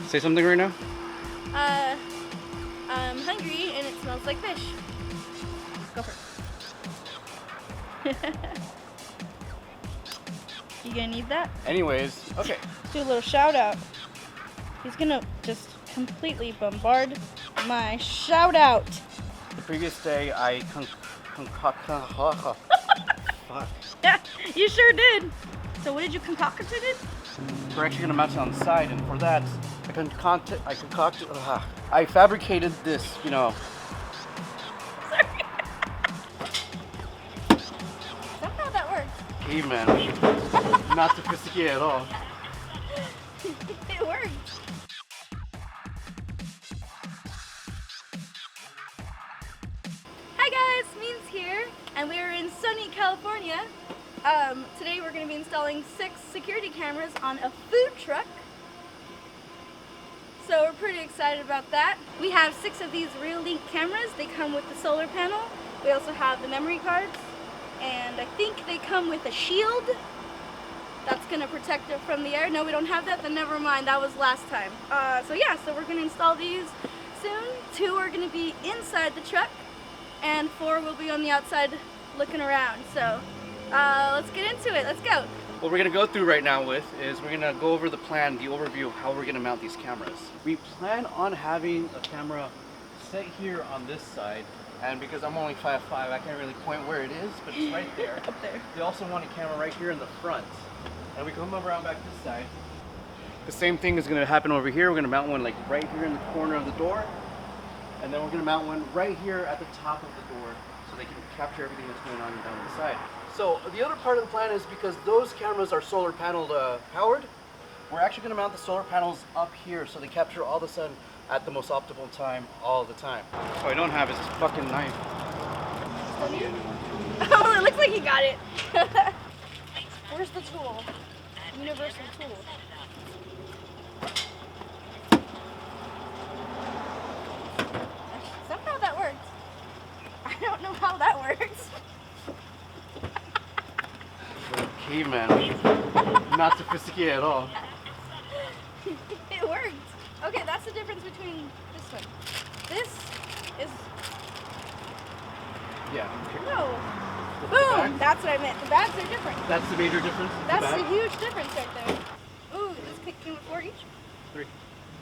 Say something right now. I'm hungry and it smells like fish. Go for it. You gonna need that? Anyways, okay. Do a little shout out. He's gonna just completely bombard my shout out. The previous day I fuck. Yeah, you sure did. So what did you concoct it? We're actually gonna mount it on the side, and for that, I fabricated this, you know. Sorry. Somehow that worked. Hey man, not sophisticated at all. It worked. Hi guys, Mimz here, and we're in sunny California. Today we're going to be installing 6 security cameras on a food truck. So we're pretty excited about that. We have 6 of these Reolink cameras. They come with the solar panel. We also have the memory cards, and I think they come with a shield that's going to protect it from the air. No, we don't have that, then never mind, that was last time. So we're going to install these soon. 2 are going to be inside the truck, and 4 will be on the outside looking around. So let's get into it, let's go. What we're gonna go through right now is we're gonna go over the plan, the overview of how we're gonna mount these cameras. We plan on having a camera set here on this side, and because I'm only 5'5", I can't really point where it is, but it's right there. Up there. We also want a camera right here in the front, and we come around back this side. The same thing is gonna happen over here. We're gonna mount one like right here in the corner of the door, and then we're gonna mount one right here at the top of the door, so they can capture everything that's going on down the side. So the other part of the plan is because those cameras are solar panel powered, we're actually going to mount the solar panels up here so they capture all the sun at the most optimal time all the time. What I don't have is this fucking knife. Oh, it looks like you got it. Where's the tool? Universal tool. Somehow that worked. I don't know how that works. Caveman. Not sophisticated at all. It worked. Okay, that's the difference between this one. This is... Yeah. Okay. No. Boom! That's what I meant. The bags are different. That's the major difference? That's the huge difference right there. Ooh, this kit came with 4 each? 3.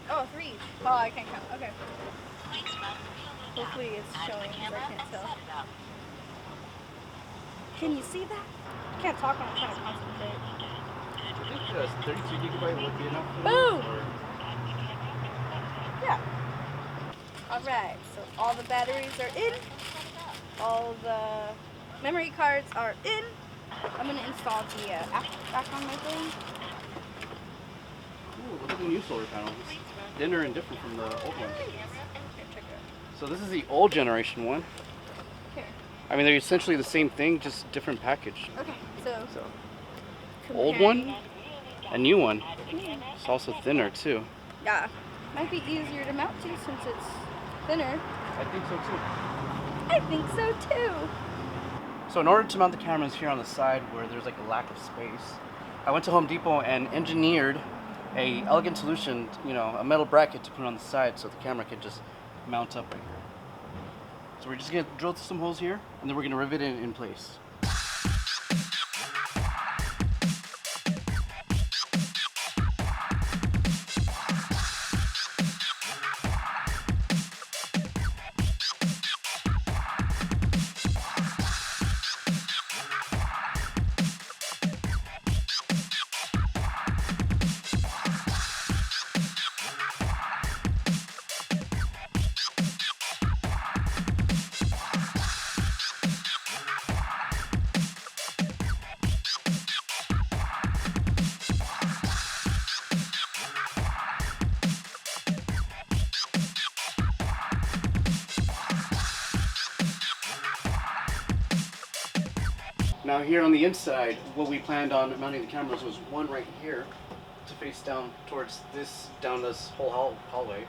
Oh, 3 each. Oh, I can't count. Okay. Hopefully it's showing because I can't tell. Can you see that? I can't talk when I'm trying to concentrate. I think 32 gigabyte would be enough. Boom! Yeah. Alright, so all the batteries are in. All the memory cards are in. I'm going to install the app back on my thing. Ooh, look at the new solar panels. Thinner and different from the old one. Here, check it out. So this is the old generation one. Here. I mean, they're essentially the same thing, just different package. Okay, so old one, comparing. a new one. It's also thinner too. Yeah, might be easier to mount to since it's thinner. I think so too. I think so too. So in order to mount the cameras here on the side where there's like a lack of space, I went to Home Depot and engineered a elegant solution, you know, a metal bracket to put on the side so the camera could just mount up right here. So we're just gonna drill some holes here, and then we're gonna rivet it in place. Now here on the inside, what we planned on mounting the cameras was one right here to face down towards this, down this whole hallway.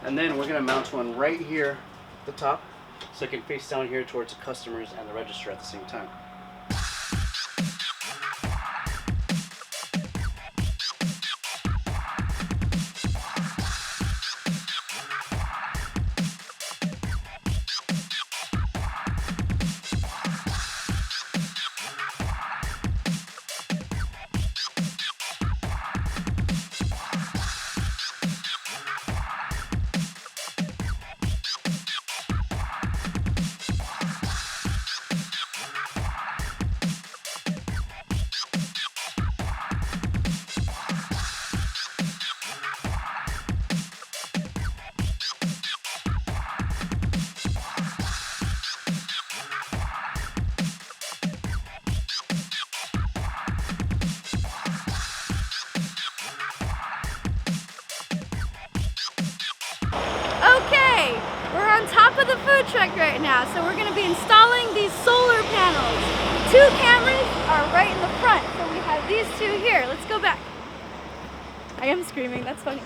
And then we're gonna mount one right here at the top so it can face down here towards the customers and the register at the same time. on top of the food truck right now, so we're gonna be installing these solar panels. 2 cameras are right in the front, so we have these 2 here. Let's go back. I am screaming, that's funny.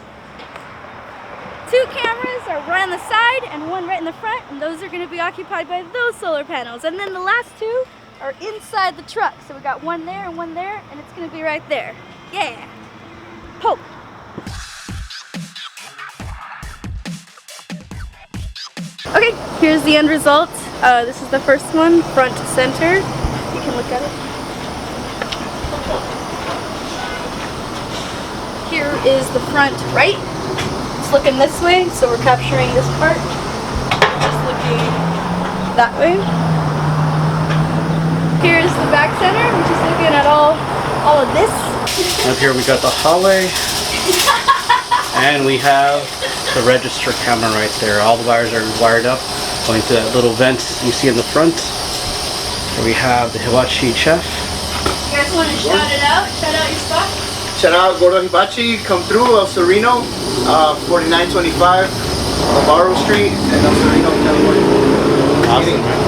2 cameras are right on the side and 1 right in the front, and those are gonna be occupied by those solar panels. And then the last 2 are inside the truck. So we got 1 there and 1 there, and it's gonna be right there. Yeah. Poke. Okay, here's the end result. This is the first one, front to center. You can look at it. Here is the front right. It's looking this way, so we're capturing this part. Just looking that way. Here's the back center, which is looking at all of this. Up here we got the hallway. And we have the register camera right there. All the wires are wired up, going to that little vent you see in the front. Here we have the hibachi chef. You guys want to shout it out? Shout out your spot? Shout out Gordo Hibachi, come through El Sereno, 4925 Navarro Street in El Sereno, California. Awesome.